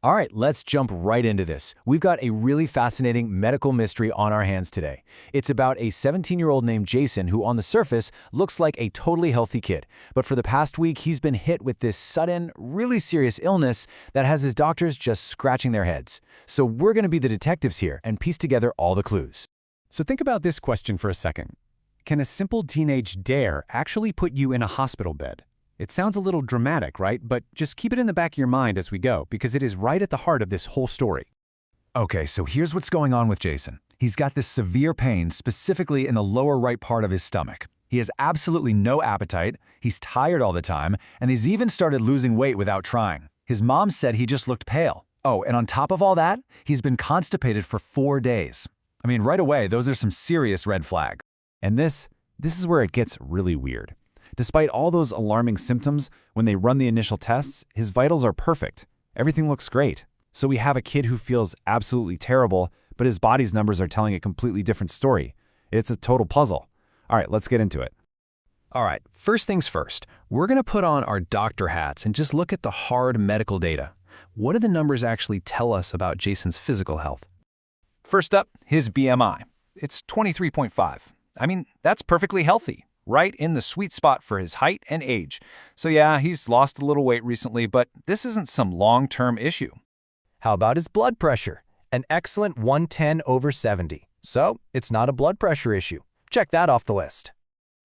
All right, let's jump right into this. We've got a really fascinating medical mystery on our hands today. It's about a 17-year-old named Jason who on the surface looks like a totally healthy kid. But for the past week, he's been hit with this sudden, really serious illness that has his doctors just scratching their heads. So we're going to be the detectives here and piece together all the clues. So think about this question for a second. Can a simple teenage dare actually put you in a hospital bed? It sounds a little dramatic, right? But just keep it in the back of your mind as we go, because it is right at the heart of this whole story. Okay, so here's what's going on with Jason. He's got this severe pain, specifically in the lower right part of his stomach. He has absolutely no appetite, he's tired all the time, and he's even started losing weight without trying. His mom said he just looked pale. Oh, and on top of all that, he's been constipated for 4 days. I mean, right away, those are some serious red flags. And this is where it gets really weird. Despite all those alarming symptoms, when they run the initial tests, his vitals are perfect. Everything looks great. So we have a kid who feels absolutely terrible, but his body's numbers are telling a completely different story. It's a total puzzle. All right, let's get into it. All right, first things first, we're going to put on our doctor hats and just look at the hard medical data. What do the numbers actually tell us about Jason's physical health? First up, his BMI. It's 23.5. I mean, that's perfectly healthy. Right in the sweet spot for his height and age. So yeah, he's lost a little weight recently, but this isn't some long-term issue. How about his blood pressure? An excellent 110/70. So it's not a blood pressure issue. Check that off the list.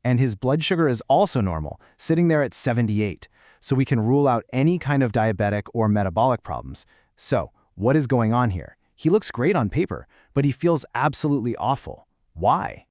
And his blood sugar is also normal, sitting there at 78. So we can rule out any kind of diabetic or metabolic problems. So what is going on here? He looks great on paper, but he feels absolutely awful. Why?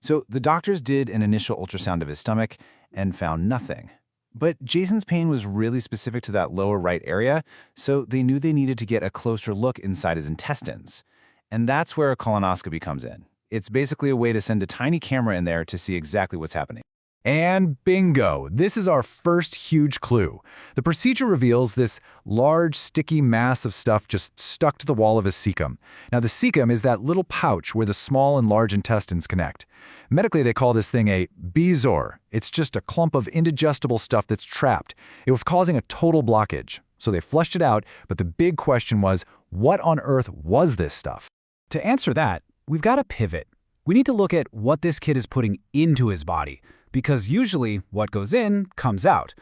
So the doctors did an initial ultrasound of his stomach and found nothing. But Jason's pain was really specific to that lower right area, so they knew they needed to get a closer look inside his intestines. And that's where a colonoscopy comes in. It's basically a way to send a tiny camera in there to see exactly what's happening. And bingo, this is our first huge clue. The procedure reveals this large, sticky mass of stuff just stuck to the wall of his cecum. Now, the cecum is that little pouch where the small and large intestines connect. Medically, they call this thing a bezoar. It's just a clump of indigestible stuff that's trapped. It was causing a total blockage. So they flushed it out, but the big question was, what on earth was this stuff? To answer that, we've got to pivot. We need to look at what this kid is putting into his body. Because usually what goes in comes out.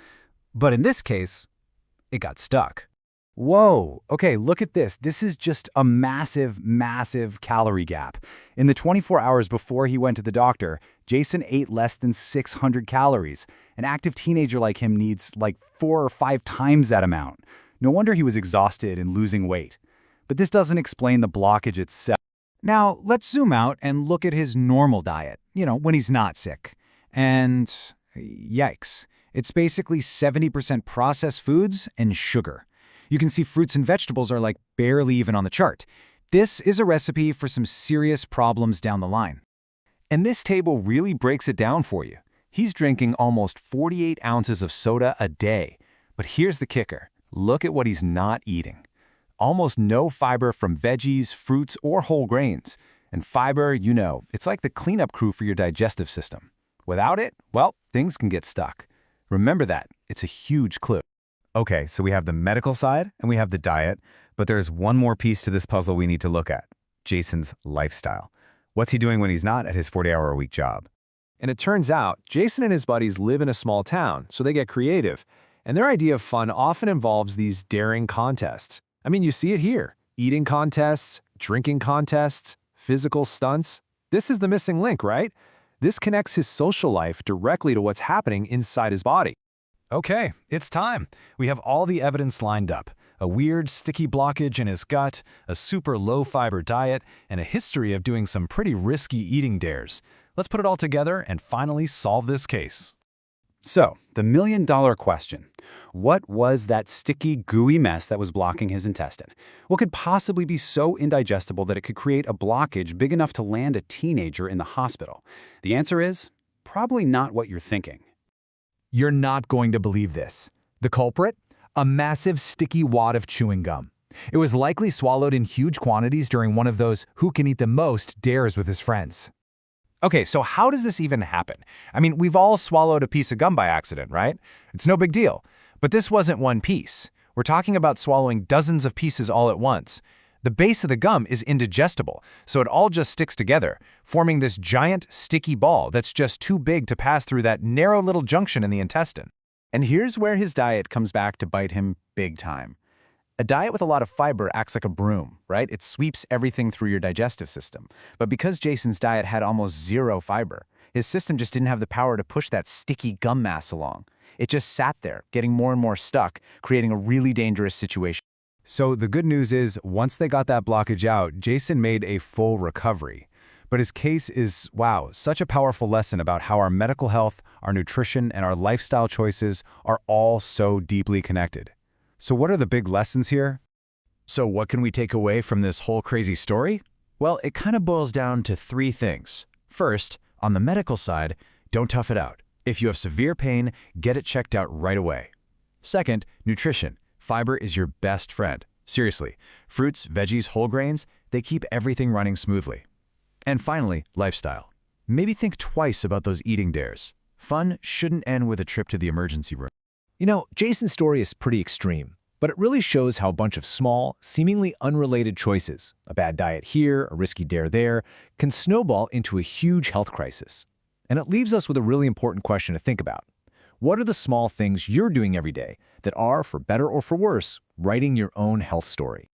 But in this case, it got stuck. Whoa, okay, look at this. This is just a massive, massive calorie gap. In the 24 hours before he went to the doctor, Jason ate less than 600 calories. An active teenager like him needs like 4 or 5 times that amount. No wonder he was exhausted and losing weight. But this doesn't explain the blockage itself. Now, let's zoom out and look at his normal diet, when he's not sick. And yikes, it's basically 70% processed foods and sugar. You can see fruits and vegetables are like barely even on the chart. This is a recipe for some serious problems down the line. And this table really breaks it down for you. He's drinking almost 48 ounces of soda a day. But here's the kicker. Look at what he's not eating. Almost no fiber from veggies, fruits, or whole grains. And fiber, it's like the cleanup crew for your digestive system. Without it, well, things can get stuck. Remember that. It's a huge clue. Okay, so we have the medical side and we have the diet, but there's one more piece to this puzzle we need to look at. Jason's lifestyle. What's he doing when he's not at his 40-hour-a-week job? And it turns out, Jason and his buddies live in a small town, so they get creative. And their idea of fun often involves these daring contests. I mean, you see it here. Eating contests, drinking contests, physical stunts. This is the missing link, right? This connects his social life directly to what's happening inside his body. Okay, it's time. We have all the evidence lined up. A weird, sticky blockage in his gut, a super low-fiber diet, and a history of doing some pretty risky eating dares. Let's put it all together and finally solve this case. So, the million-dollar question. What was that sticky, gooey mess that was blocking his intestine? What could possibly be so indigestible that it could create a blockage big enough to land a teenager in the hospital? The answer is probably not what you're thinking. You're not going to believe this. The culprit? A massive sticky wad of chewing gum. It was likely swallowed in huge quantities during one of those who can eat the most dares with his friends. Okay, so how does this even happen? I mean, we've all swallowed a piece of gum by accident, right? It's no big deal. But this wasn't one piece. We're talking about swallowing dozens of pieces all at once. The base of the gum is indigestible, so it all just sticks together, forming this giant, sticky ball that's just too big to pass through that narrow little junction in the intestine. And here's where his diet comes back to bite him big time. A diet with a lot of fiber acts like a broom, right? It sweeps everything through your digestive system. But because Jason's diet had almost zero fiber, his system just didn't have the power to push that sticky gum mass along. It just sat there, getting more and more stuck, creating a really dangerous situation. So the good news is, once they got that blockage out, Jason made a full recovery. But his case is, wow, such a powerful lesson about how our medical health, our nutrition, and our lifestyle choices are all so deeply connected. So what are the big lessons here? So what can we take away from this whole crazy story? Well, it kind of boils down to 3 things. First, on the medical side, don't tough it out. If you have severe pain, get it checked out right away. Second, nutrition. Fiber is your best friend. Seriously, fruits, veggies, whole grains, they keep everything running smoothly. And finally, lifestyle. Maybe think twice about those eating dares. Fun shouldn't end with a trip to the emergency room. You know, Jason's story is pretty extreme, but it really shows how a bunch of small, seemingly unrelated choices, a bad diet here, a risky dare there, can snowball into a huge health crisis. And it leaves us with a really important question to think about. What are the small things you're doing every day that are, for better or for worse, writing your own health story?